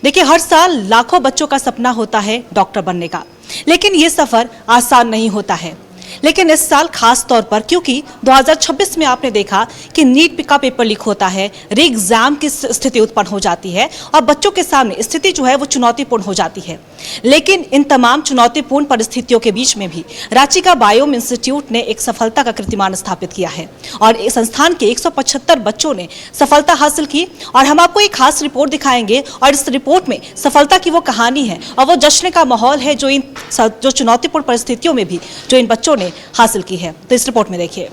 देखिए, हर साल लाखों बच्चों का सपना होता है डॉक्टर बनने का, लेकिन ये सफर आसान नहीं होता है। लेकिन इस साल खास तौर पर क्योंकि 2026 में आपने देखा कि नीट का पेपर लीक होता है, री एग्जाम की स्थिति उत्पन्न हो जाती है और बच्चों के सामने स्थिति जो है वो चुनौतीपूर्ण हो जाती है। लेकिन इन तमाम चुनौतीपूर्ण परिस्थितियों के बीच में भी रांची का बायोम इंस्टीट्यूट ने एक सफलता का कीर्तिमान स्थापित किया है और इस संस्थान के 175 बच्चों ने सफलता हासिल की। और हम आपको एक खास रिपोर्ट दिखाएंगे और इस रिपोर्ट में सफलता की वो कहानी है और वो जश्न का माहौल है जो चुनौतीपूर्ण परिस्थितियों में भी जो इन बच्चों ने हासिल की है। तो इस रिपोर्ट में देखिए।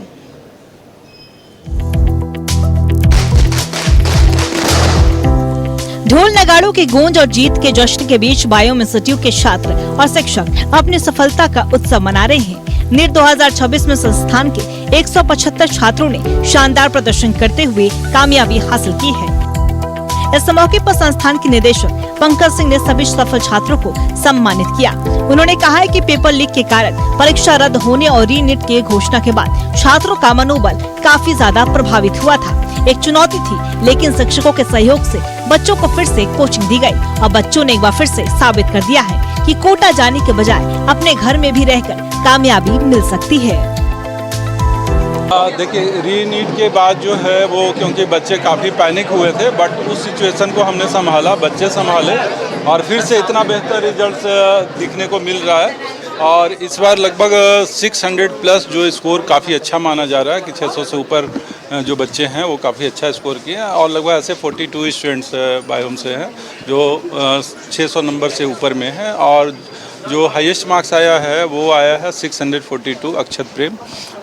ढोल नगाड़ों की गूंज और जीत के जश्न के बीच बायोम इंस्टीट्यूट के छात्र और शिक्षक अपनी सफलता का उत्सव मना रहे हैं। नीट 2026 में संस्थान के 175 छात्रों ने शानदार प्रदर्शन करते हुए कामयाबी हासिल की है। इस मौके पर संस्थान के निदेशक पंकज सिंह ने सभी सफल छात्रों को सम्मानित किया। उन्होंने कहा है कि पेपर लीक के कारण परीक्षा रद्द होने और री नीट की घोषणा के बाद छात्रों का मनोबल काफी ज्यादा प्रभावित हुआ था। एक चुनौती थी, लेकिन शिक्षकों के सहयोग से बच्चों को फिर से कोचिंग दी गई और बच्चों ने एक बार फिर से साबित कर दिया है कि कोटा जाने के बजाय अपने घर में भी रहकर कामयाबी मिल सकती है। देखिए, री नीट के बाद जो है वो क्योंकि बच्चे काफ़ी पैनिक हुए थे, बट उस सिचुएशन को हमने संभाला, बच्चे संभाले और फिर से इतना बेहतर रिजल्ट्स दिखने को मिल रहा है। और इस बार लगभग 600 प्लस जो स्कोर काफ़ी अच्छा माना जा रहा है कि 600 से ऊपर जो बच्चे हैं वो काफ़ी अच्छा स्कोर किए हैं। और लगभग ऐसे 42 स्टूडेंट्स बायोम से हैं जो 600 नंबर से ऊपर में हैं। और जो हाईएस्ट मार्क्स आया है वो आया है 642 अक्षत प्रेम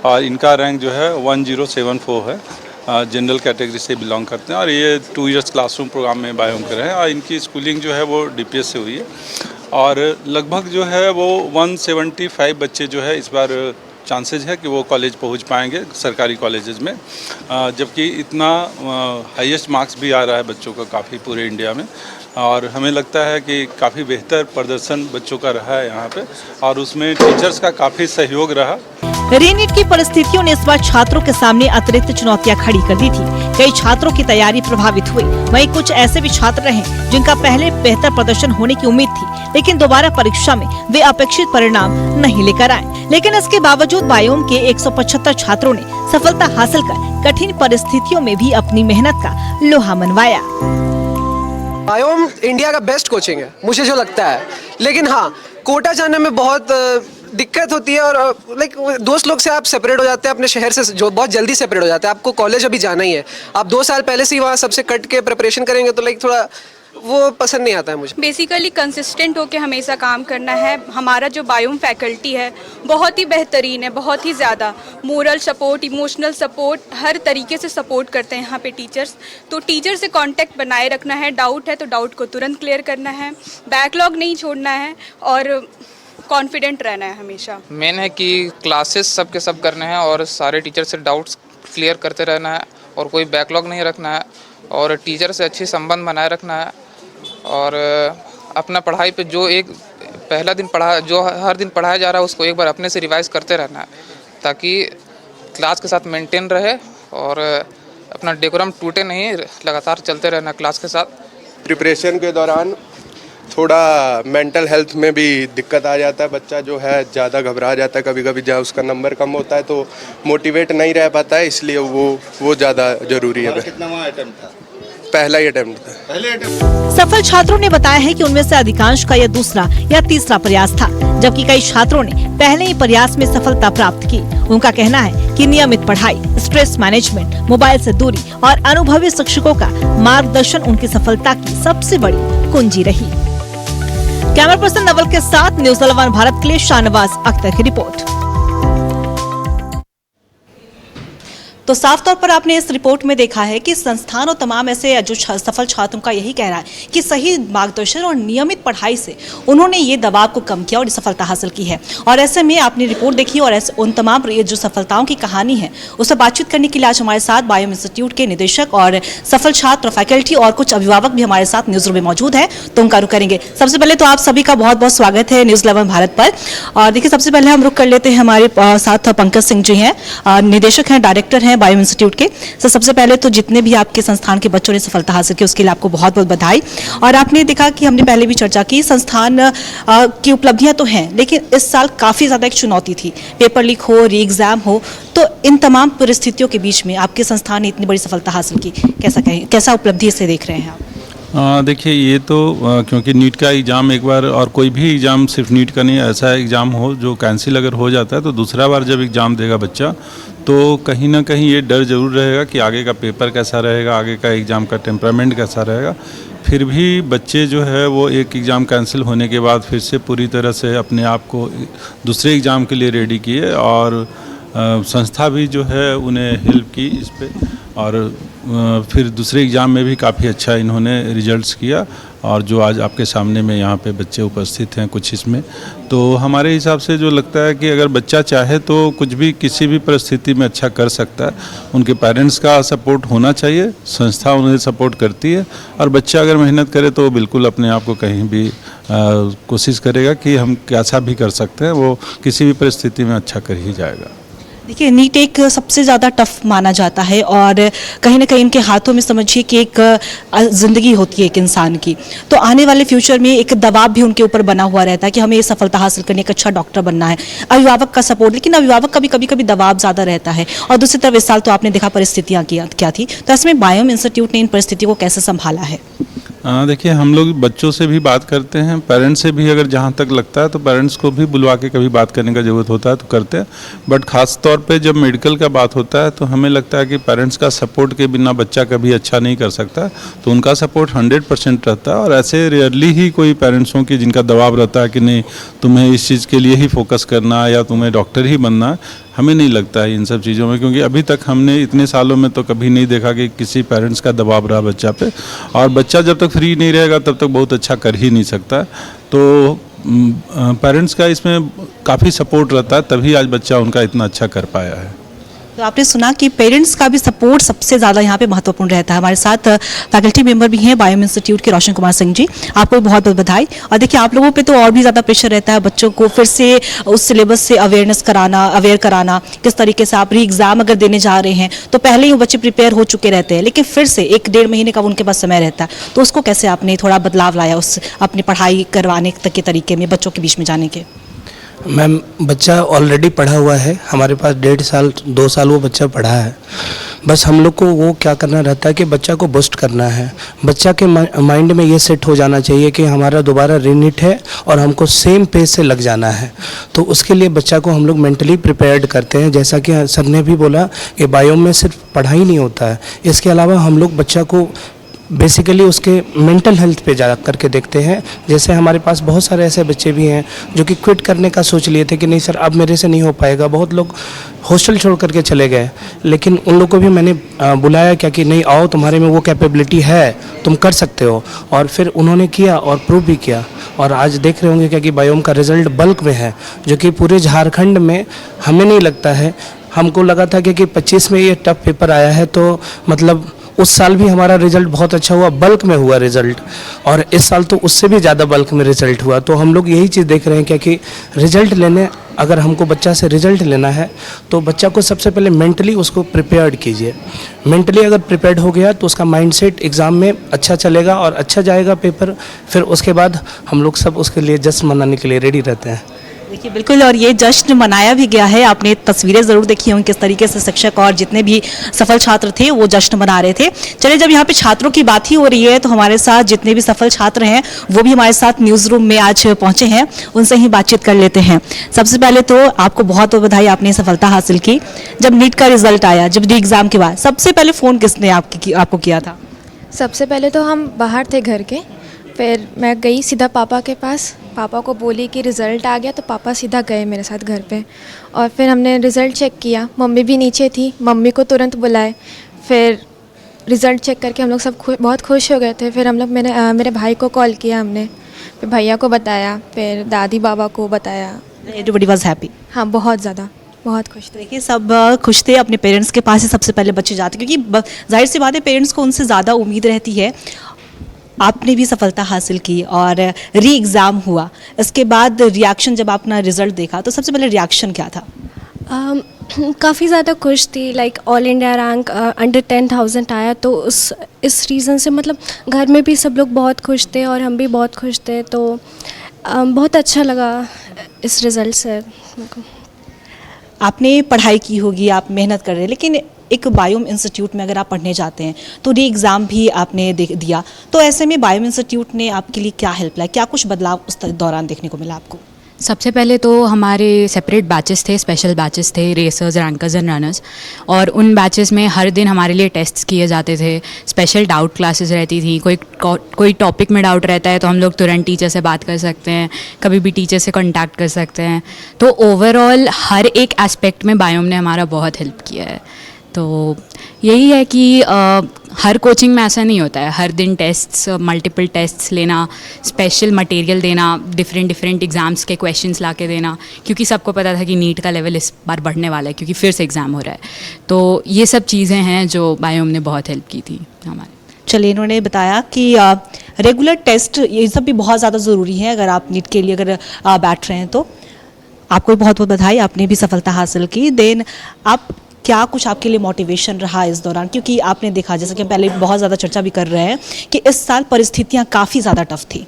और इनका रैंक जो है 1074 है। जनरल कैटेगरी से बिलोंग करते हैं और ये 2 इयर्स क्लासरूम प्रोग्राम में बायोम कर रहे हैं और इनकी स्कूलिंग जो है वो डीपीएस से हुई है। और लगभग जो है वो 175 बच्चे जो है इस बार चांसेज है कि वो कॉलेज पहुंच पाएंगे सरकारी कॉलेजेस में, जबकि इतना हाईएस्ट मार्क्स भी आ रहा है बच्चों का काफ़ी पूरे इंडिया में। और हमें लगता है कि काफ़ी बेहतर प्रदर्शन बच्चों का रहा है यहाँ पे और उसमें टीचर्स का काफ़ी सहयोग रहा। री नीट की परिस्थितियों ने इस बार छात्रों के सामने अतिरिक्त चुनौतियां खड़ी कर दी थी। कई छात्रों की तैयारी प्रभावित हुई, वहीं कुछ ऐसे भी छात्र रहे जिनका पहले बेहतर प्रदर्शन होने की उम्मीद थी, लेकिन दोबारा परीक्षा में वे अपेक्षित परिणाम नहीं लेकर आए। लेकिन इसके बावजूद बायोम के 175 छात्रों ने सफलता हासिल कर कठिन परिस्थितियों में भी अपनी मेहनत का लोहा मनवाया। बायोम इंडिया का बेस्ट कोचिंग है मुझे जो लगता है, लेकिन हाँ, कोटा जाने में बहुत दिक्कत होती है और लाइक दोस्त लोग से आप सेपरेट हो जाते हैं अपने शहर से, जो बहुत जल्दी सेपरेट हो जाते हैं। आपको कॉलेज अभी जाना ही है, आप 2 साल पहले से ही वहाँ सबसे कट के प्रिपरेशन करेंगे तो लाइक थोड़ा वो पसंद नहीं आता है मुझे। बेसिकली कंसिस्टेंट होकर हमेशा काम करना है। हमारा जो बायोम फैकल्टी है बहुत ही बेहतरीन है, बहुत ही ज़्यादा मोरल सपोर्ट, इमोशनल सपोर्ट, हर तरीके से सपोर्ट करते हैं यहाँ पे टीचर्स। तो टीचर से कांटेक्ट बनाए रखना है, डाउट है तो डाउट को तुरंत क्लियर करना है, बैकलॉग नहीं छोड़ना है और कॉन्फिडेंट रहना है हमेशा। मेन है कि क्लासेस सब के सब करने हैं और सारे टीचर से डाउट्स क्लियर करते रहना है और कोई बैकलॉग नहीं रखना है और टीचर से अच्छी संबंध बनाए रखना है और अपना पढ़ाई पे जो एक पहला दिन जो हर दिन पढ़ाया जा रहा है उसको एक बार अपने से रिवाइज करते रहना है ताकि क्लास के साथ मेंटेन रहे और अपना डेकोरम टूटे नहीं, लगातार चलते रहना क्लास के साथ। प्रिपरेशन के दौरान थोड़ा मेंटल हेल्थ में भी दिक्कत आ जाता है, बच्चा जो है ज़्यादा घबरा जाता है, कभी कभी जहाँ उसका नंबर कम होता है तो मोटिवेट नहीं रह पाता है, इसलिए वो ज़्यादा ज़रूरी है। कितना अटेम्प्ट था? पहला ही अटेम्प्ट था। सफल छात्रों ने बताया है कि उनमें से अधिकांश का यह दूसरा या तीसरा प्रयास था, जबकि कई छात्रों ने पहले ही प्रयास में सफलता प्राप्त की। उनका कहना है कि नियमित पढ़ाई, स्ट्रेस मैनेजमेंट, मोबाइल से दूरी और अनुभवी शिक्षकों का मार्गदर्शन उनकी सफलता की सबसे बड़ी कुंजी रही। कैमरा पर्सन नवल के साथ न्यूज़ 11 भारत के लिए शाहनवाज अख्तर की रिपोर्ट। तो साफ तौर पर आपने इस रिपोर्ट में देखा है कि संस्थान और तमाम ऐसे जो सफल छात्रों का यही कहना है कि सही मार्गदर्शन और नियमित पढ़ाई से उन्होंने ये दबाव को कम किया और ये सफलता हासिल की है। और ऐसे में आपने रिपोर्ट देखी और ऐसे उन तमाम जो सफलताओं की कहानी है उससे बातचीत करने के लिए आज हमारे साथ बायोम इंस्टीट्यूट के निदेशक और सफल छात्र, फैकल्टी और कुछ अभिभावक भी हमारे साथ न्यूज़ रूम में मौजूद है, तो उनका रुख करेंगे। सबसे पहले तो आप सभी का बहुत बहुत स्वागत है न्यूज़ 11 भारत पर। और देखिए, सबसे पहले हम रुख कर लेते हैं हमारे साथ पंकज सिंह जी हैं, निदेशक हैं, डायरेक्टर हैं बायो इंस्टीट्यूट के। तो सबसे पहले तो जितने भी आपके संस्थान के बच्चों ने सफलता हासिल की उसके लिए आपको बहुत बहुत बधाई। और आपने देखा कि हमने पहले भी चर्चा की, संस्थान की उपलब्धियां तो हैं, लेकिन इस साल काफ़ी ज़्यादा एक चुनौती थी, पेपर लीक हो, री एग्ज़ाम हो। तो इन तमाम परिस्थितियों के बीच में आपके संस्थान ने इतनी बड़ी सफलता हासिल की, कैसा उपलब्धि से देख रहे हैं आप? देखिए ये तो क्योंकि नीट का एग्ज़ाम एक बार, और कोई भी एग्ज़ाम सिर्फ नीट का नहीं, ऐसा एग्ज़ाम हो जो कैंसिल अगर हो जाता है तो दूसरा बार जब एग्ज़ाम देगा बच्चा तो कहीं ना कहीं ये डर ज़रूर रहेगा कि आगे का पेपर कैसा रहेगा, आगे का एग्ज़ाम का टेम्परामेंट कैसा रहेगा। फिर भी बच्चे जो है वो एक एग्ज़ाम कैंसिल होने के बाद फिर से पूरी तरह से अपने आप को दूसरे एग्ज़ाम के लिए रेडी किए, और संस्था भी जो है उन्हें हेल्प की इस पे, और फिर दूसरे एग्ज़ाम में भी काफ़ी अच्छा इन्होंने रिजल्ट्स किया। और जो आज आपके सामने में यहाँ पे बच्चे उपस्थित हैं कुछ इसमें, तो हमारे हिसाब से जो लगता है कि अगर बच्चा चाहे तो कुछ भी किसी भी परिस्थिति में अच्छा कर सकता है। उनके पेरेंट्स का सपोर्ट होना चाहिए, संस्था उन्हें सपोर्ट करती है, और बच्चा अगर मेहनत करे तो बिल्कुल अपने आप को कहीं भी कोशिश करेगा कि हम कैसा भी कर सकते हैं, वो किसी भी परिस्थिति में अच्छा कर ही जाएगा। देखिए, नीट एक सबसे ज़्यादा टफ माना जाता है, और कहीं ना कहीं इनके हाथों में समझिए कि एक ज़िंदगी होती है एक इंसान की। तो आने वाले फ्यूचर में एक दबाव भी उनके ऊपर बना हुआ रहता है कि हमें ये सफलता हासिल करने, एक अच्छा डॉक्टर बनना है, अभिभावक का सपोर्ट। लेकिन अभिभावक का भी कभी दबाव ज़्यादा रहता है, और दूसरी तरफ इस साल तो आपने देखा परिस्थितियाँ क्या थी। तो ऐसे में बायो इंस्टीट्यूट ने इन परिस्थितियों को कैसे संभाला है? देखिए, हम लोग बच्चों से भी बात करते हैं, पेरेंट्स से भी अगर जहाँ तक लगता है तो पेरेंट्स को भी बुलवा के कभी बात करने का ज़रूरत होता है तो करते हैं। बट ख़ास तौर पे जब मेडिकल का बात होता है तो हमें लगता है कि पेरेंट्स का सपोर्ट के बिना बच्चा कभी अच्छा नहीं कर सकता, तो उनका सपोर्ट 100% रहता है। और ऐसे रेयरली ही कोई पेरेंट्स हों कि जिनका दबाव रहता है कि नहीं तुम्हें इस चीज़ के लिए ही फोकस करना है या तुम्हें डॉक्टर ही बनना है। हमें नहीं लगता है इन सब चीज़ों में, क्योंकि अभी तक हमने इतने सालों में तो कभी नहीं देखा कि किसी पेरेंट्स का दबाव रहा बच्चा पे। और बच्चा जब तक फ्री नहीं रहेगा तब तक बहुत अच्छा कर ही नहीं सकता। तो पेरेंट्स का इसमें काफ़ी सपोर्ट रहता है, तभी आज बच्चा उनका इतना अच्छा कर पाया है। तो आपने सुना कि पेरेंट्स का भी सपोर्ट सबसे ज़्यादा यहाँ पे महत्वपूर्ण रहता है। हमारे साथ फैकल्टी मेंबर भी हैं बायो इंस्टीट्यूट के रोशन कुमार सिंह जी, आपको बहुत बहुत बधाई। और देखिए, आप लोगों पे तो और भी ज़्यादा प्रेशर रहता है, बच्चों को फिर से उस सिलेबस से अवेयर कराना, किस तरीके से आप री एग्ज़ाम अगर देने जा रहे हैं तो पहले ही वो बच्चे प्रिपेयर हो चुके रहते हैं, लेकिन फिर से 1-1.5 महीने का उनके पास समय रहता है। तो उसको कैसे आपने थोड़ा बदलाव लाया उस अपनी पढ़ाई करवाने तक के तरीके में, बच्चों के बीच में जाने के? मैम, बच्चा ऑलरेडी पढ़ा हुआ है, हमारे पास 1.5 साल 2 साल वो बच्चा पढ़ा है। बस हम लोग को वो क्या करना रहता है कि बच्चा को बूस्ट करना है। बच्चा के माइंड में ये सेट हो जाना चाहिए कि हमारा दोबारा रीनीट है और हमको सेम पेज से लग जाना है। तो उसके लिए बच्चा को हम लोग मेंटली प्रिपेयर्ड करते हैं। जैसा कि सर ने भी बोला कि बायो में सिर्फ पढ़ाई नहीं होता है, इसके अलावा हम लोग बच्चा को बेसिकली उसके मेंटल हेल्थ पे जा करके देखते हैं। जैसे हमारे पास बहुत सारे ऐसे बच्चे भी हैं जो कि क्विट करने का सोच लिए थे कि नहीं सर अब मेरे से नहीं हो पाएगा, बहुत लोग हॉस्टल छोड़ करके चले गए। लेकिन उन लोगों को भी मैंने बुलाया क्या कि नहीं आओ, तुम्हारे में वो कैपेबिलिटी है, तुम कर सकते हो। और फिर उन्होंने किया और प्रूव भी किया। और आज देख रहे होंगे क्या कि बायोम का रिज़ल्ट बल्क में है, जो कि पूरे झारखंड में हमें नहीं लगता है। हमको लगा था कि 25 में ये टफ पेपर आया है, तो मतलब उस साल भी हमारा रिज़ल्ट बहुत अच्छा हुआ, बल्क में हुआ रिज़ल्ट, और इस साल तो उससे भी ज़्यादा बल्क में रिज़ल्ट हुआ। तो हम लोग यही चीज़ देख रहे हैं क्या कि रिज़ल्ट लेने, अगर हमको बच्चा से रिज़ल्ट लेना है तो बच्चा को सबसे पहले मेंटली उसको प्रिपेयर्ड कीजिए। मेंटली अगर प्रिपेयर्ड हो गया तो उसका माइंडसेट एग्ज़ाम में अच्छा चलेगा और अच्छा जाएगा पेपर। फिर उसके बाद हम लोग सब उसके लिए जश्न मनाने के लिए रेडी रहते हैं। देखिए, बिल्कुल, और ये जश्न मनाया भी गया है। आपने तस्वीरें ज़रूर देखी होंगी किस तरीके से शिक्षक और जितने भी सफल छात्र थे वो जश्न मना रहे थे। चलिए, जब यहाँ पे छात्रों की बात ही हो रही है तो हमारे साथ जितने भी सफल छात्र हैं वो भी हमारे साथ न्यूज़ रूम में आज पहुँचे हैं, उनसे ही बातचीत कर लेते हैं। सबसे पहले तो आपको बहुत बहुत बधाई, आपने सफलता हासिल की। जब नीट का रिजल्ट आया, जब री एग्ज़ाम के बाद, सबसे पहले फ़ोन किसने आपको किया था? सबसे पहले तो हम बाहर थे घर के, फिर मैं गई सीधा पापा के पास, पापा को बोली कि रिज़ल्ट आ गया, तो पापा सीधा गए मेरे साथ घर पे। और फिर हमने रिज़ल्ट चेक किया, मम्मी भी नीचे थी, मम्मी को तुरंत बुलाए। फिर रिज़ल्ट चेक करके हम लोग सब बहुत खुश हो गए थे। फिर हम लोग मेरे भाई को कॉल किया हमने, फिर भैया को बताया, फिर दादी बाबा को बताया। Everybody was happy? हाँ, बहुत ज़्यादा, बहुत खुश थे। देखिए, सब खुश थे। अपने पेरेंट्स के पास ही सबसे पहले बच्चे जाते, क्योंकि जाहिर सी बात है पेरेंट्स को उनसे ज़्यादा उम्मीद रहती है। आपने भी सफलता हासिल की और री एग्ज़ाम हुआ, इसके बाद रिएक्शन, जब आपने रिज़ल्ट देखा तो सबसे पहले रिएक्शन क्या था? काफ़ी ज़्यादा खुश थी, like all India rank under 10,000 आया, तो इस रीज़न से मतलब घर में भी सब लोग बहुत खुश थे और हम भी बहुत खुश थे, तो बहुत अच्छा लगा इस रिज़ल्ट से हमको। आपने पढ़ाई की होगी, आप मेहनत कर रहे हैं, लेकिन एक बायोम इंस्टीट्यूट में अगर आप पढ़ने जाते हैं तो री एग्ज़ाम भी आपने दिया, तो ऐसे में बायोम इंस्टीट्यूट ने आपके लिए क्या हेल्प लाया, क्या कुछ बदलाव उस दौरान देखने को मिला आपको? सबसे पहले तो हमारे सेपरेट बैचेस थे, स्पेशल बैचेस थे, रेसर्स, रैंकर्स एंड रनर्स, और उन बैचेस में हर दिन हमारे लिए टेस्ट्स किए जाते थे। स्पेशल डाउट क्लासेस रहती थी, कोई टॉपिक में डाउट रहता है तो हम लोग तुरंत टीचर से बात कर सकते हैं, कभी भी टीचर से कांटेक्ट कर सकते हैं। तो ओवरऑल हर एक एस्पेक्ट में बायोम ने हमारा बहुत हेल्प किया है। तो यही है कि हर कोचिंग में ऐसा नहीं होता है, हर दिन टेस्ट्स, मल्टीपल टेस्ट्स लेना, स्पेशल मटेरियल देना, डिफरेंट एग्ज़ाम्स के क्वेश्चंस ला के देना, क्योंकि सबको पता था कि नीट का लेवल इस बार बढ़ने वाला है क्योंकि फिर से एग्ज़ाम हो रहा है। तो ये सब चीज़ें हैं जो बायोम ने बहुत हेल्प की थी हमारे। चलिए, इन्होंने बताया कि रेगुलर टेस्ट ये सब भी बहुत ज़्यादा ज़रूरी है अगर आप नीट के लिए अगर बैठ रहे हैं तो। आपको बहुत बहुत बधाई, आपने भी सफलता हासिल की। देन आप क्या कुछ आपके लिए मोटिवेशन रहा इस दौरान, क्योंकि आपने देखा जैसे कि हम पहले बहुत ज़्यादा चर्चा भी कर रहे हैं कि इस साल परिस्थितियाँ काफ़ी ज़्यादा टफ थी।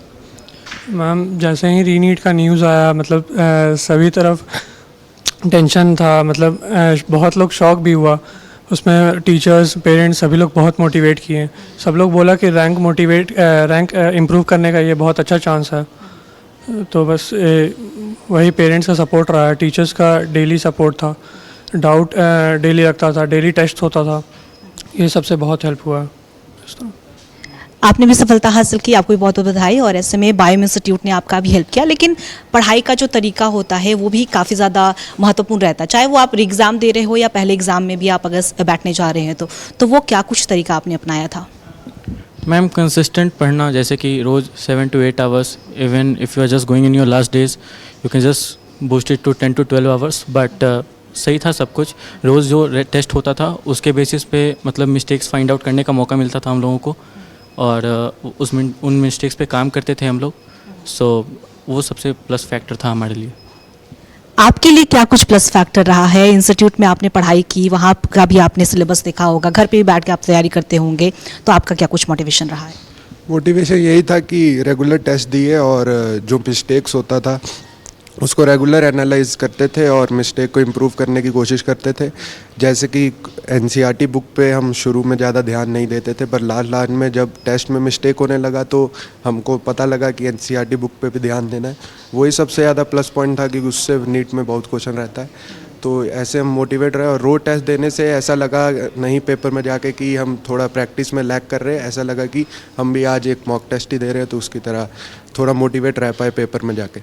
मैम, जैसे ही रीनीट का न्यूज़ आया, मतलब सभी तरफ टेंशन था, मतलब बहुत लोग शॉक भी हुआ। उसमें टीचर्स, पेरेंट्स सभी लोग बहुत मोटिवेट किए। सब लोग बोला कि रैंक इम्प्रूव करने का ये बहुत अच्छा चांस है। तो बस वही पेरेंट्स का सपोर्ट रहा है, टीचर्स का डेली सपोर्ट था, डाउट डेली रखता था, डेली टेस्ट होता था, ये सबसे बहुत हेल्प हुआ है। आपने भी सफलता हासिल की, आपको भी बहुत बहुत बधाई। और ऐसे में बायोम इंस्टीट्यूट ने आपका भी हेल्प किया, लेकिन पढ़ाई का जो तरीका होता है वो भी काफ़ी ज़्यादा महत्वपूर्ण रहता है, चाहे वो आप एग्ज़ाम दे रहे हो या पहले एग्ज़ाम में भी आप अगर बैठने जा रहे हैं तो वो क्या कुछ तरीका आपने अपनाया था? मैम, कंसिस्टेंट पढ़ना, जैसे कि रोज़ 7 to 8 hours, even if you are just going in your last days you can just boost it to 10 to 12 hours. But सही था सब कुछ। रोज़ जो टेस्ट होता था उसके बेसिस पे मतलब मिस्टेक्स फाइंड आउट करने का मौका मिलता था हम लोगों को, और उसमें उन मिस्टेक्स पे काम करते थे हम लोग। सो वो सबसे प्लस फैक्टर था हमारे लिए। आपके लिए क्या कुछ प्लस फैक्टर रहा है? इंस्टीट्यूट में आपने पढ़ाई की, वहाँ का भी आपने सिलेबस देखा होगा, घर पे भी बैठ के आप तैयारी करते होंगे, तो आपका क्या कुछ मोटिवेशन रहा है? मोटिवेशन यही था कि रेगुलर टेस्ट दिए और जो मिस्टेक्स होता था उसको रेगुलर एनालाइज करते थे और मिस्टेक को इम्प्रूव करने की कोशिश करते थे। जैसे कि एनसीईआरटी बुक पे हम शुरू में ज़्यादा ध्यान नहीं देते थे, पर लास्ट में जब टेस्ट में मिस्टेक होने लगा तो हमको पता लगा कि एनसीईआरटी बुक पे भी ध्यान देना है। वही सबसे ज़्यादा प्लस पॉइंट था कि उससे नीट में बहुत क्वेश्चन रहता है। तो ऐसे हम मोटिवेट रहे और रोज टेस्ट देने से ऐसा लगा नहीं पेपर में जाके कि हम थोड़ा प्रैक्टिस में लैग कर रहे हैं, ऐसा लगा कि हम भी आज एक मॉक टेस्ट ही दे रहे हैं, तो उसकी तरह थोड़ा मोटिवेट रह पाए पेपर में जाके।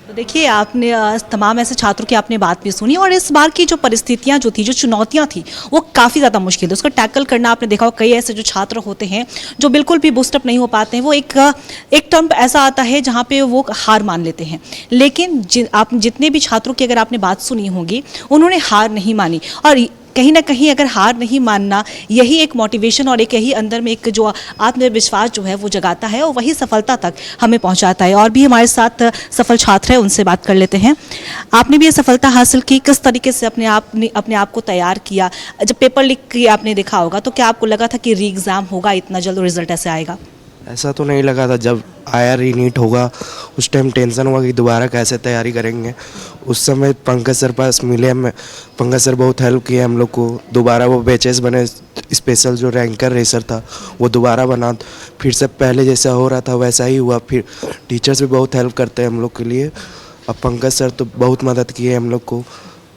तो देखिए, आपने तमाम ऐसे छात्रों की आपने बात भी सुनी, और इस बार की जो परिस्थितियां जो थी, जो चुनौतियां थी, वो काफ़ी ज़्यादा मुश्किल थी। उसको टैकल करना आपने देखा हो, कई ऐसे जो छात्र होते हैं जो बिल्कुल भी बूस्टअप नहीं हो पाते हैं, वो एक टर्म ऐसा आता है जहाँ पे वो हार मान लेते हैं। लेकिन आप जितने भी छात्रों की अगर आपने बात सुनी होगी, उन्होंने हार नहीं मानी, और कहीं ना कहीं अगर हार नहीं मानना, यही एक मोटिवेशन और एक यही अंदर में एक जो आत्मविश्वास जो है वो जगाता है, और वही सफलता तक हमें पहुंचाता है। और भी हमारे साथ सफल छात्र हैं, उनसे बात कर लेते हैं। आपने भी ये सफलता हासिल की, किस तरीके से अपने आप को तैयार किया? जब पेपर लिख के आपने देखा होगा तो क्या आपको लगा था कि री एग्ज़ाम होगा, इतना जल्द रिजल्ट ऐसे आएगा? ऐसा तो नहीं लगा था। जब आया रीनीट होगा उस टाइम टेंशन हुआ कि दोबारा कैसे तैयारी करेंगे। उस समय पंकज सर पास मिले, हमें पंकज सर बहुत हेल्प किए हम लोग को। दोबारा वो बैचेस बने, स्पेशल जो रैंकर रेसर था वो दोबारा बना, फिर से पहले जैसा हो रहा था वैसा ही हुआ। फिर टीचर्स भी बहुत हेल्प करते हैं हम लोग के लिए, अब पंकज सर तो बहुत मदद किए हम लोग को,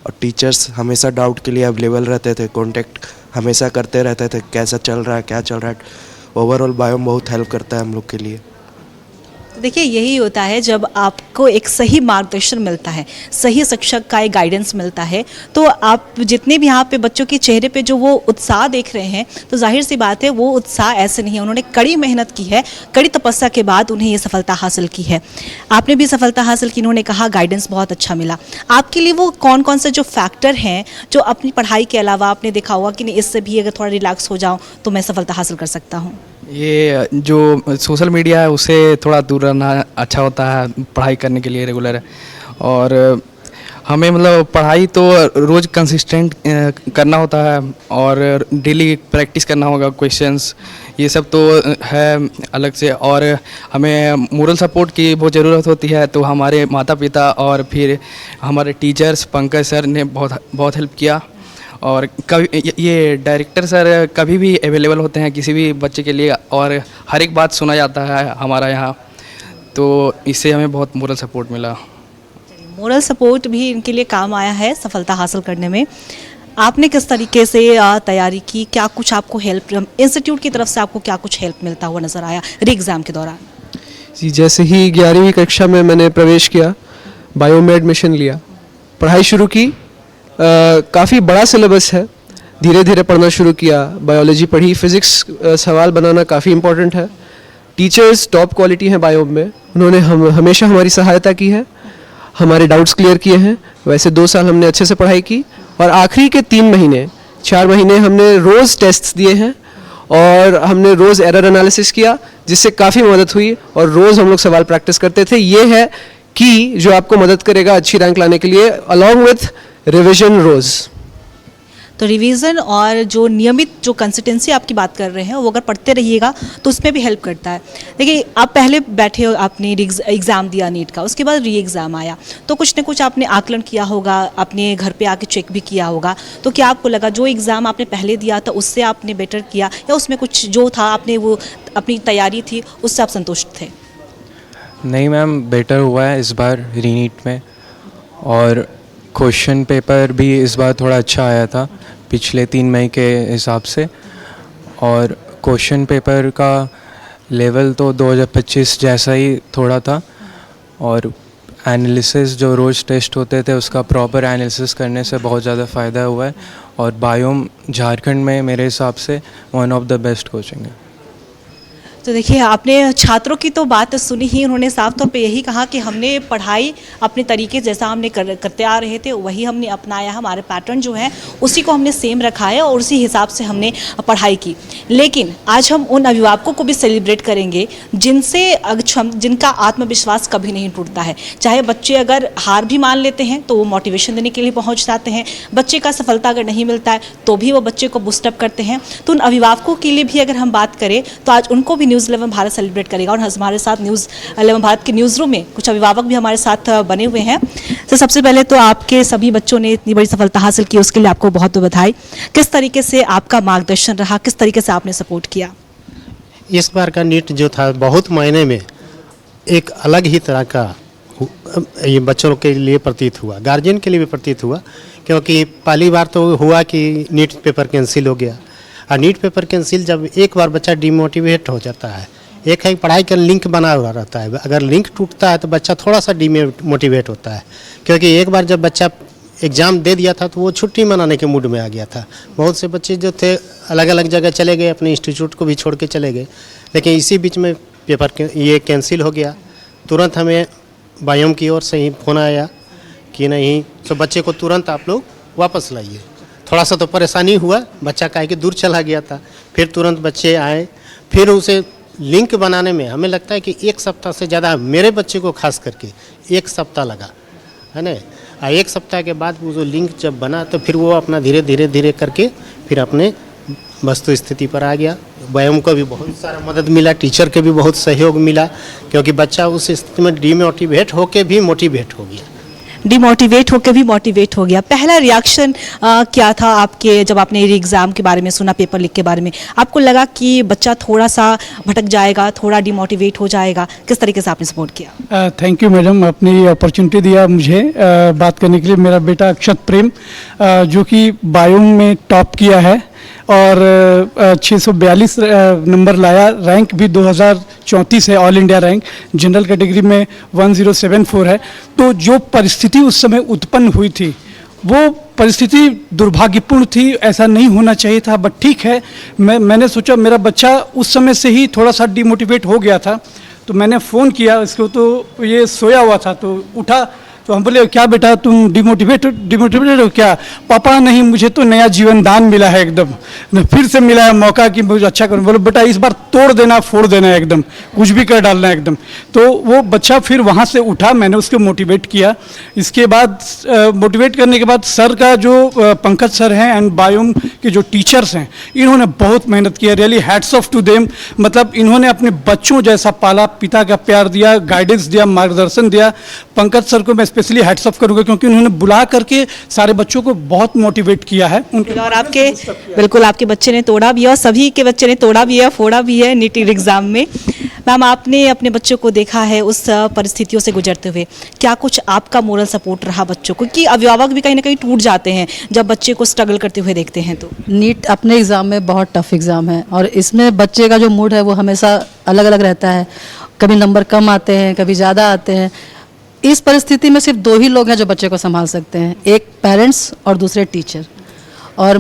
और टीचर्स हमेशा डाउट के लिए अवेलेबल रहते थे, कॉन्टेक्ट हमेशा करते रहते थे, कैसा चल रहा है, क्या चल रहा है। ओवरऑल बायोम बहुत हेल्प करता है हम लोग के लिए। देखिए, यही होता है जब आपको एक सही मार्गदर्शन मिलता है, सही शिक्षक का एक गाइडेंस मिलता है, तो आप जितने भी यहाँ पे बच्चों के चेहरे पे जो वो उत्साह देख रहे हैं, तो जाहिर सी बात है वो उत्साह ऐसे नहीं है, उन्होंने कड़ी मेहनत की है, कड़ी तपस्या के बाद उन्हें ये सफलता हासिल की है। आपने भी सफलता हासिल की, इन्होंने कहा गाइडेंस बहुत अच्छा मिला। आपके लिए वो कौन कौन से जो फैक्टर हैं जो अपनी पढ़ाई के अलावा आपने देखा होगा कि नहीं, इससे भी अगर थोड़ा रिलैक्स हो जाऊँ तो मैं सफलता हासिल कर सकता हूँ? ये जो सोशल मीडिया है उससे थोड़ा दूर रहना अच्छा होता है पढ़ाई करने के लिए रेगुलर। और हमें मतलब पढ़ाई तो रोज़ कंसिस्टेंट करना होता है और डेली प्रैक्टिस करना होगा, क्वेश्चंस ये सब तो है अलग से। और हमें मोरल सपोर्ट की बहुत ज़रूरत होती है, तो हमारे माता पिता और फिर हमारे टीचर्स पंकज सर ने बहुत हेल्प किया। और कभी ये डायरेक्टर सर कभी भी अवेलेबल होते हैं किसी भी बच्चे के लिए, और हर एक बात सुना जाता है हमारा यहाँ, तो इससे हमें बहुत मोरल सपोर्ट मिला। मोरल सपोर्ट भी इनके लिए काम आया है सफलता हासिल करने में। आपने किस तरीके से तैयारी की, क्या कुछ आपको हेल्प इंस्टीट्यूट की तरफ से आपको क्या कुछ हेल्प मिलता हुआ नज़र आया री एग्ज़ाम के दौरान? जी, जैसे ही 11वीं कक्षा में मैंने प्रवेश किया, बायो में एडमिशन लिया, पढ़ाई शुरू की। काफ़ी बड़ा सिलेबस है, धीरे धीरे पढ़ना शुरू किया। बायोलॉजी पढ़ी, फिज़िक्स सवाल बनाना काफ़ी इम्पोर्टेंट है। टीचर्स टॉप क्वालिटी हैं बायो में, उन्होंने हमेशा हमारी सहायता की है, हमारे डाउट्स क्लियर किए हैं। वैसे 2 साल हमने अच्छे से पढ़ाई की और आखिरी के 4 महीने हमने रोज़ टेस्ट्स दिए हैं और हमने रोज़ एरर एनालिसिस किया, जिससे काफ़ी मदद हुई और रोज़ हम लोग सवाल प्रैक्टिस करते थे। ये है कि जो आपको मदद करेगा अच्छी रैंक लाने के लिए, अलॉन्ग विथ रिविजन रोज़। तो रिवीजन और जो नियमित जो कंसिस्टेंसी आपकी बात कर रहे हैं वो अगर पढ़ते रहिएगा तो उसमें भी हेल्प करता है। देखिए, आप पहले बैठे हो, आपने एग्ज़ाम दिया नीट का, उसके बाद री एग्ज़ाम आया, तो कुछ न कुछ आपने आकलन किया होगा, अपने घर पे आके चेक भी किया होगा। तो क्या आपको लगा जो एग्ज़ाम आपने पहले दिया था उससे आपने बेटर किया, या उसमें कुछ जो था आपने वो अपनी तैयारी थी उससे आप संतुष्ट थे? नहीं मैम, बेटर हुआ है इस बार री नीट में, और क्वेश्चन पेपर भी इस बार थोड़ा अच्छा आया था पिछले 3 मई के हिसाब से। और क्वेश्चन पेपर का लेवल तो 2025 जैसा ही थोड़ा था, और एनालिसिस जो रोज़ टेस्ट होते थे उसका प्रॉपर एनालिसिस करने से बहुत ज़्यादा फ़ायदा हुआ है। और बायोम झारखंड में मेरे हिसाब से one of the best coaching है। तो देखिए, आपने छात्रों की तो बात सुनी ही, उन्होंने साफ तौर पे यही कहा कि हमने पढ़ाई अपने तरीके जैसा हमने करते आ रहे थे वही हमने अपनाया, हमारे पैटर्न जो है उसी को हमने सेम रखा है और उसी हिसाब से हमने पढ़ाई की। लेकिन आज हम उन अभिभावकों को भी सेलिब्रेट करेंगे जिनका आत्मविश्वास कभी नहीं टूटता है। चाहे बच्चे अगर हार भी मान लेते हैं तो वो मोटिवेशन देने के लिए पहुँच जाते हैं, बच्चे का सफलता अगर नहीं मिलता है तो भी वो बच्चे को बूस्टअप करते हैं। तो उन अभिभावकों के लिए भी अगर हम बात करें तो आज उनको भी न्यूज़ 11 भारत सेलिब्रेट करेगा, और हमारे साथ न्यूज़ 11 भारत के न्यूज़ रूम में कुछ अभिभावक भी हमारे साथ बने हुए हैं। तो सबसे पहले तो आपके सभी बच्चों ने इतनी बड़ी सफलता हासिल की, उसके लिए आपको बहुत बहुत बधाई। किस तरीके से आपका मार्गदर्शन रहा, किस तरीके से आपने सपोर्ट किया? इस बार का नीट जो था बहुत मायने में एक अलग ही तरह का ये बच्चों के लिए प्रतीत हुआ, गार्जियन के लिए भी प्रतीत हुआ, क्योंकि पहली बार तो हुआ कि नीट पेपर कैंसिल हो गया। और नीट पेपर कैंसिल जब एक बार बच्चा डिमोटिवेट हो जाता है, एक है पढ़ाई का लिंक बना हुआ रहता है, अगर लिंक टूटता है तो बच्चा थोड़ा सा डिमोटिवेट होता है। क्योंकि एक बार जब बच्चा एग्ज़ाम दे दिया था तो वो छुट्टी मनाने के मूड में आ गया था। बहुत से बच्चे जो थे अलग अलग जगह चले गए, अपने इंस्टीट्यूट को भी छोड़ के चले गए। लेकिन इसी बीच में पेपर ये कैंसिल हो गया। तुरंत हमें बायोम की ओर से ही फ़ोन आया कि नहीं, तो बच्चे को तुरंत आप लोग वापस लाइए। थोड़ा सा तो परेशानी हुआ, बच्चा काहे कि दूर चला गया था, फिर तुरंत बच्चे आए। फिर उसे लिंक बनाने में हमें लगता है कि 1 सप्ताह से ज़्यादा, मेरे बच्चे को खास करके 1 सप्ताह लगा, है ना। 1 सप्ताह के बाद वो जो लिंक जब बना तो फिर वो अपना धीरे धीरे धीरे करके फिर अपने वस्तु स्थिति पर आ गया। बायोम को भी बहुत सारा मदद मिला, टीचर के भी बहुत सहयोग मिला, क्योंकि बच्चा उस स्थिति में डिमोटिवेट होके भी मोटिवेट हो गया। डिमोटिवेट होकर भी मोटिवेट हो गया। पहला रिएक्शन क्या था आपके जब आपने एग्ज़ाम के बारे में सुना, पेपर लीक के बारे में? आपको लगा कि बच्चा थोड़ा सा भटक जाएगा, थोड़ा डिमोटिवेट हो जाएगा? किस तरीके से आपने सपोर्ट किया? थैंक यू मैडम, अपनी अपॉर्चुनिटी दिया मुझे बात करने के लिए। मेरा बेटा अक्षत प्रेम जो कि बायो में टॉप किया है और 642 नंबर लाया, रैंक भी 2034 है, all India rank, general category में 1074 है। तो जो परिस्थिति उस समय उत्पन्न हुई थी वो परिस्थिति दुर्भाग्यपूर्ण थी, ऐसा नहीं होना चाहिए था, बट ठीक है। मैंने सोचा मेरा बच्चा उस समय से ही थोड़ा सा डिमोटिवेट हो गया था, तो मैंने फ़ोन किया इसको, तो ये सोया हुआ था, तो उठा तो हम बोले क्या बेटा तुम डिमोटिवेटेड हो क्या? पापा नहीं, मुझे तो नया जीवन दान मिला है एकदम, फिर से मिला है मौका कि मुझे अच्छा करूँ। बोले बेटा इस बार तोड़ देना, फोड़ देना है एकदम, कुछ भी कर डालना है एकदम। तो वो बच्चा फिर वहाँ से उठा, मैंने उसको मोटिवेट किया। इसके बाद मोटिवेट करने के बाद सर का जो पंकज सर हैं एंड बायोम के जो टीचर्स हैं, इन्होंने बहुत मेहनत की है। Really hats off to them. मतलब इन्होंने अपने बच्चों जैसा पाला, पिता का प्यार दिया, गाइडेंस दिया, मार्गदर्शन दिया। पंकज सर को मैं स्पेशली हैट्स ऑफ करूँगा क्योंकि उन्होंने बुला करके सारे बच्चों को बहुत मोटिवेट किया है उनके। और आपके बिल्कुल आपके बच्चे ने तोड़ा भी है और सभी के बच्चे ने तोड़ा भी है, फोड़ा भी है नीट एग्जाम में। मैम, आपने अपने बच्चों को देखा है उस परिस्थितियों से गुजरते हुए, क्या कुछ आपका मोरल सपोर्ट रहा बच्चों को? कि अभिभावक भी कहीं ना कहीं टूट जाते हैं जब बच्चे को स्ट्रगल करते हुए देखते हैं। तो नीट अपने एग्ज़ाम में बहुत टफ एग्ज़ाम है और इसमें बच्चे का जो मूड है वो हमेशा अलग अलग रहता है। कभी नंबर कम आते हैं, कभी ज़्यादा आते हैं। इस परिस्थिति में सिर्फ 2 ही लोग हैं जो बच्चे को संभाल सकते हैं, एक पेरेंट्स और दूसरे टीचर। और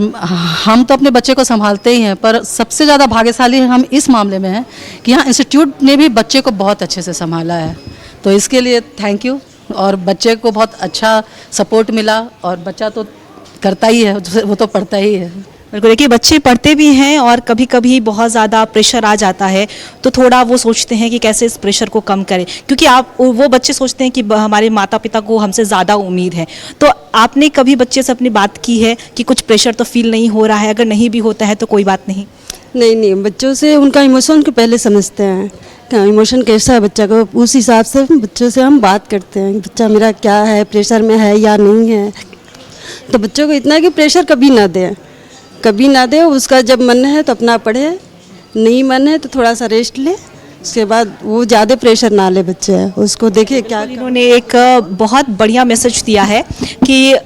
हम तो अपने बच्चे को संभालते ही हैं, पर सबसे ज़्यादा भाग्यशाली हम इस मामले में हैं कि यहाँ इंस्टीट्यूट ने भी बच्चे को बहुत अच्छे से संभाला है। तो इसके लिए थैंक यू। और बच्चे को बहुत अच्छा सपोर्ट मिला और बच्चा तो करता ही है, वो तो पढ़ता ही है। बिल्कुल, देखिए बच्चे पढ़ते भी हैं और कभी कभी बहुत ज़्यादा प्रेशर आ जाता है तो थोड़ा वो सोचते हैं कि कैसे इस प्रेशर को कम करें, क्योंकि वो बच्चे सोचते हैं कि हमारे माता पिता को हमसे ज़्यादा उम्मीद है। तो आपने कभी बच्चे से अपनी बात की है कि कुछ प्रेशर तो फील नहीं हो रहा है? अगर नहीं भी होता है तो कोई बात नहीं। नहीं, बच्चों से उनका इमोशन को पहले समझते हैं, इमोशन कैसा है बच्चा को, उस हिसाब से बच्चों से हम बात करते हैं कि बच्चा मेरा क्या है, प्रेशर में है या नहीं है। तो बच्चों को इतना है कि प्रेशर कभी ना दे, उसका जब मन है तो अपना पढ़े, नहीं मन है तो थोड़ा सा रेस्ट ले, उसके बाद वो ज़्यादा प्रेशर ना ले बच्चे, उसको देखिए क्या। इन्होंने एक बहुत बढ़िया मैसेज दिया है कि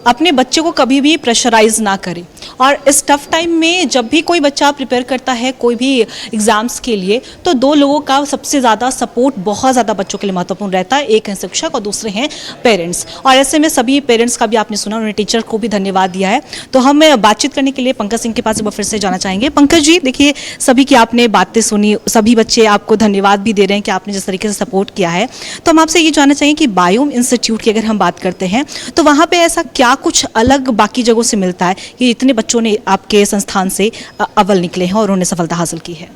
अपने बच्चे को कभी भी प्रेशराइज ना करें। और इस टफ टाइम में जब भी कोई बच्चा प्रिपेयर करता है कोई भी एग्ज़ाम्स के लिए, तो 2 लोगों का सबसे ज़्यादा सपोर्ट बहुत ज़्यादा बच्चों के लिए महत्वपूर्ण रहता है। एक है शिक्षक और दूसरे हैं पेरेंट्स। और ऐसे में सभी पेरेंट्स का भी आपने सुना, उन्होंने टीचर को भी धन्यवाद दिया है। तो हम बातचीत करने के लिए पंकज सिंह के पास एक बार फिर से जाना चाहेंगे। पंकज जी, देखिए सभी की आपने बातें सुनी, सभी बच्चे आपको धन्यवाद भी दे रहे हैं कि आपने जिस तरीके से सपोर्ट किया है। तो हम आपसे ये जानना चाहेंगे कि बायोम इंस्टीट्यूट की अगर हम बात करते हैं तो वहाँ पर ऐसा क्या कुछ अलग बाकी जगहों से मिलता है कि इतने बच्चों ने आपके संस्थान से अव्वल निकले हैं और उन्हें सफलता हासिल की है?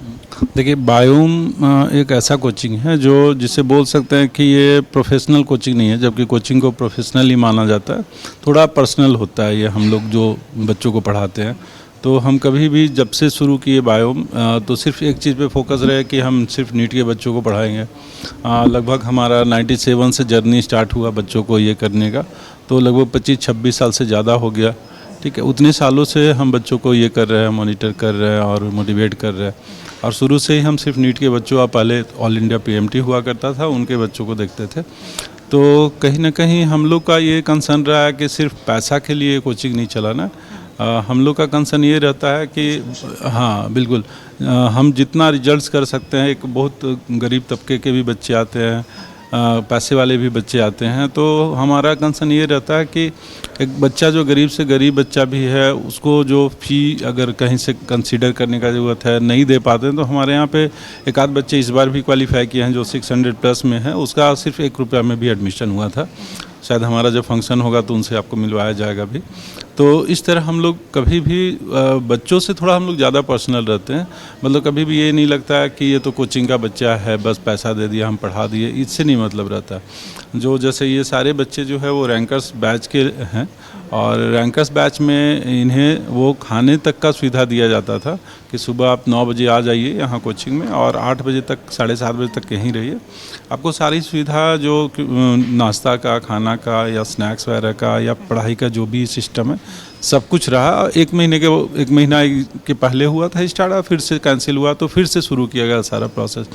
देखिए, बायोम एक ऐसा कोचिंग है जो जिसे बोल सकते हैं कि ये प्रोफेशनल कोचिंग नहीं है, जबकि कोचिंग को प्रोफेशनल ही माना जाता है। थोड़ा पर्सनल होता है ये, हम लोग जो बच्चों को पढ़ाते हैं। तो हम कभी भी जब से शुरू किए बायोम तो सिर्फ एक चीज़ पे फोकस रहे कि हम सिर्फ नीट के बच्चों को पढ़ाएंगे। लगभग हमारा 97 से जर्नी स्टार्ट हुआ बच्चों को ये करने का, तो लगभग 25-26 साल से ज़्यादा हो गया। ठीक है, उतने सालों से हम बच्चों को ये कर रहे हैं, मॉनिटर कर रहे हैं और मोटिवेट कर रहे हैं। और शुरू से ही हम सिर्फ नीट के बच्चों, पहले ऑल इंडिया PMT हुआ करता था, उनके बच्चों को देखते थे। तो कहीं ना कहीं हम लोग का ये कंसर्न रहा है कि सिर्फ पैसा के लिए कोचिंग नहीं चलाना। हम लोग का कंसर्न ये रहता है कि हाँ बिल्कुल, हम जितना रिजल्ट्स कर सकते हैं। एक बहुत गरीब तबके के भी बच्चे आते हैं, पैसे वाले भी बच्चे आते हैं। तो हमारा कंसर्न ये रहता है कि एक बच्चा जो गरीब से गरीब बच्चा भी है, उसको जो फ़ी अगर कहीं से कंसीडर करने का ज़रूरत है, नहीं दे पाते हैं, तो हमारे यहाँ पे एक आध बच्चे इस बार भी क्वालिफाई किए हैं जो 600+ में है, उसका सिर्फ 1 रुपया में भी एडमिशन हुआ था। शायद हमारा जब फंक्शन होगा तो उनसे आपको मिलवाया जाएगा भी। तो इस तरह हम लोग कभी भी बच्चों से थोड़ा हम लोग ज़्यादा पर्सनल रहते हैं। मतलब कभी भी ये नहीं लगता है कि ये तो कोचिंग का बच्चा है, बस पैसा दे दिया हम पढ़ा दिए, इससे नहीं मतलब रहता। जो जैसे ये सारे बच्चे जो है वो रैंकर्स बैच के हैं और रैंकर्स बैच में इन्हें वो खाने तक का सुविधा दिया जाता था कि सुबह आप 9 बजे आ जाइए यहाँ कोचिंग में और 8 बजे तक, 7:30 बजे तक यहीं रहिए। आपको सारी सुविधा जो नाश्ता का, खाना का या स्नैक्स वगैरह का या पढ़ाई का जो भी सिस्टम है, सब कुछ रहा। 1 महीना के पहले हुआ था स्टार्ट, फिर से कैंसिल हुआ तो फिर से शुरू किया गया सारा प्रोसेस।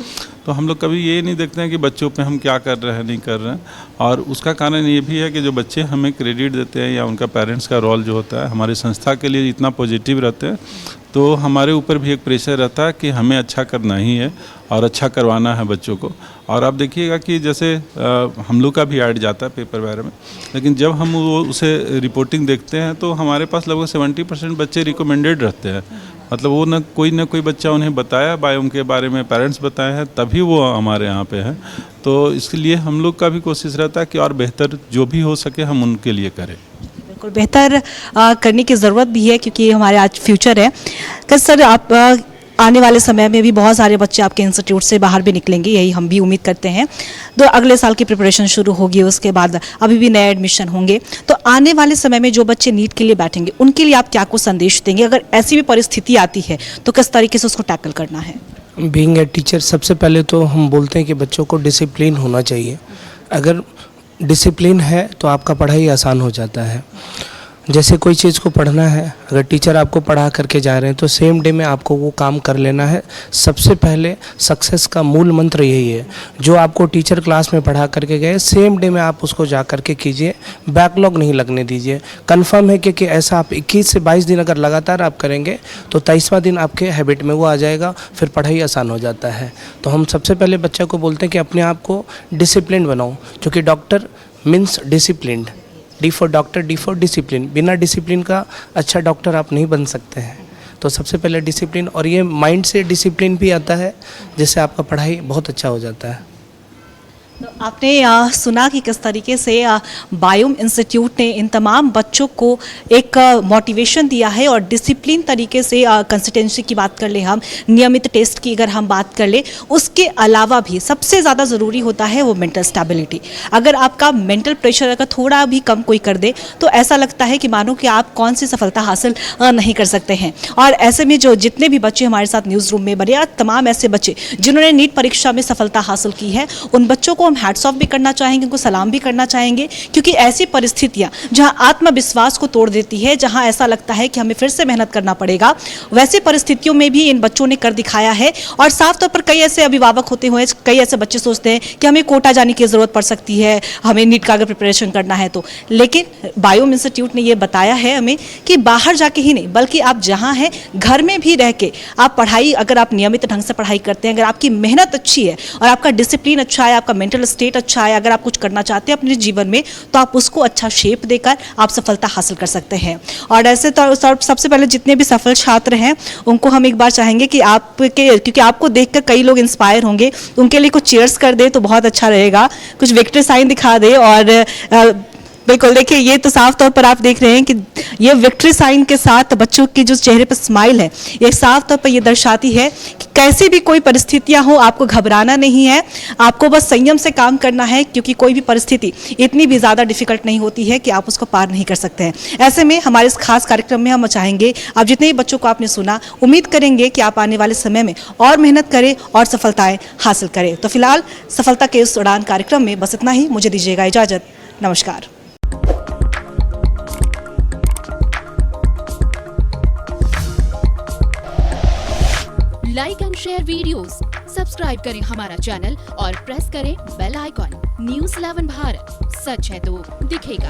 तो हम लोग कभी ये नहीं देखते हैं कि बच्चों पे हम क्या कर रहे हैं, नहीं कर रहे हैं। और उसका कारण ये भी है कि जो बच्चे हमें क्रेडिट देते हैं या उनका पेरेंट्स का रोल जो होता है हमारी संस्था के लिए इतना पॉजिटिव रहते हैं, तो हमारे ऊपर भी एक प्रेशर रहता है कि हमें अच्छा करना ही है और अच्छा करवाना है बच्चों को। और आप देखिएगा कि जैसे हम लोग का भी ऐड जाता है पेपर वगैरह में, लेकिन जब हम उसे रिपोर्टिंग देखते हैं तो हमारे पास लगभग 70% बच्चे रिकमेंडेड रहते हैं। मतलब वो न कोई बच्चा उन्हें बताया बायोम के बारे में, पेरेंट्स बताए हैं, तभी वो हमारे यहाँ पे है। तो इसलिए हम लोग का भी कोशिश रहता है कि और बेहतर जो भी हो सके हम उनके लिए करें। बिल्कुल बेहतर करने की ज़रूरत भी है, क्योंकि ये हमारे आज फ्यूचर है। कि सर आप आने वाले समय में भी बहुत सारे बच्चे आपके इंस्टीट्यूट से बाहर भी निकलेंगे, यही हम भी उम्मीद करते हैं। तो अगले साल की प्रिपरेशन शुरू होगी, उसके बाद अभी भी नए एडमिशन होंगे। तो आने वाले समय में जो बच्चे नीट के लिए बैठेंगे उनके लिए आप क्या कुछ संदेश देंगे? अगर ऐसी भी परिस्थिति आती है तो किस तरीके से उसको टैकल करना है? बीइंग ए टीचर सबसे पहले तो हम बोलते हैं कि बच्चों को डिसिप्लिन होना चाहिए। अगर डिसिप्लिन है तो आपका पढ़ाई आसान हो जाता है। जैसे कोई चीज़ को पढ़ना है, अगर टीचर आपको पढ़ा करके जा रहे हैं तो सेम डे में आपको वो काम कर लेना है। सबसे पहले सक्सेस का मूल मंत्र यही है, जो आपको टीचर क्लास में पढ़ा करके गए सेम डे में आप उसको जा करके कीजिए, बैकलॉग नहीं लगने दीजिए। कंफर्म है कि ऐसा आप 21 से 22 दिन अगर लगातार आप करेंगे तो 23वां दिन आपके हैबिट में वो आ जाएगा, फिर पढ़ाई आसान हो जाता है। तो हम सबसे पहले बच्चे को बोलते हैं कि अपने आप को डिसिप्लिन बनाओ, क्योंकि doctor means disciplined. D for doctor, D for discipline. बिना डिसिप्लिन का अच्छा डॉक्टर आप नहीं बन सकते हैं। तो सबसे पहले डिसिप्लिन, और ये माइंड से डिसिप्लिन भी आता है, जिससे आपका पढ़ाई बहुत अच्छा हो जाता है। तो आपने सुना कि किस तरीके से बायोम इंस्टीट्यूट ने इन तमाम बच्चों को एक मोटिवेशन दिया है, और डिसिप्लिन तरीके से कंसिस्टेंसी की बात कर ले, हम नियमित टेस्ट की अगर हम बात कर ले, उसके अलावा भी सबसे ज़्यादा ज़रूरी होता है वो मेंटल स्टेबिलिटी। अगर आपका मेंटल प्रेशर अगर थोड़ा भी कम कोई कर दे तो ऐसा लगता है कि मानो कि आप कौन सी सफलता हासिल नहीं कर सकते हैं। और ऐसे में जो जितने भी बच्चे हमारे साथ न्यूज़ रूम में बने, या तमाम ऐसे बच्चे जिन्होंने नीट परीक्षा में सफलता हासिल की है, उन बच्चों को हम हैट्स ऑफ भी करना चाहेंगे, उनको सलाम भी करना चाहेंगे, क्योंकि ऐसी परिस्थितियां जहां आत्मविश्वास को तोड़ देती है, जहां ऐसा लगता है कि हमें फिर से मेहनत करना पड़ेगा, वैसी परिस्थितियों में भी इन बच्चों ने कर दिखाया है। और साफ तौर पर कई ऐसे अभिभावक होते हुए कई ऐसे बच्चे सोचते हैं कि हमें कोटा जाने की ज़रूरत पड़ सकती है, हमें नीट का अगर प्रिपरेशन करना है तो। लेकिन बायोम इंस्टीट्यूट ने यह बताया है हमें कि बाहर जाके ही नहीं, बल्कि आप जहाँ हैं घर में भी रह के आप पढ़ाई, अगर आप नियमित ढंग से पढ़ाई करते हैं, अगर आपकी मेहनत अच्छी है और आपका डिसिप्लिन अच्छा है, आपका मेंटल स्टेट अच्छा है, अगर आप कुछ करना चाहते हैं अपने जीवन में, तो आप उसको अच्छा शेप देकर आप सफलता हासिल कर सकते हैं। और ऐसे तो सबसे पहले जितने भी सफल छात्र हैं उनको हम एक बार चाहेंगे कि आपके, क्योंकि आपको देखकर कई लोग इंस्पायर होंगे, उनके लिए कुछ चीयर्स कर दे तो बहुत अच्छा रहेगा, कुछ विक्ट्री साइन दिखा दे। और बिल्कुल देखिए, ये तो साफ तौर पर आप देख रहे हैं कि ये विक्ट्री साइन के साथ बच्चों की जो चेहरे पर स्माइल है, ये साफ तौर पर ये दर्शाती है कि कैसी भी कोई परिस्थितियां हो आपको घबराना नहीं है, आपको बस संयम से काम करना है, क्योंकि कोई भी परिस्थिति इतनी भी ज़्यादा डिफिकल्ट नहीं होती है कि आप उसको पार नहीं कर सकते हैं। ऐसे में हमारे इस खास कार्यक्रम में हम चाहेंगे, आप जितने भी बच्चों को आपने सुना, उम्मीद करेंगे कि आप आने वाले समय में और मेहनत करें और सफलताएँ हासिल करें। तो फिलहाल सफलता के इस उड़ान कार्यक्रम में बस इतना ही। मुझे दीजिएगा इजाज़त, नमस्कार। Like and share videos, subscribe करें हमारा चैनल और प्रेस करें बेल आइकॉन। न्यूज़ 11 भारत, सच है तो दिखेगा।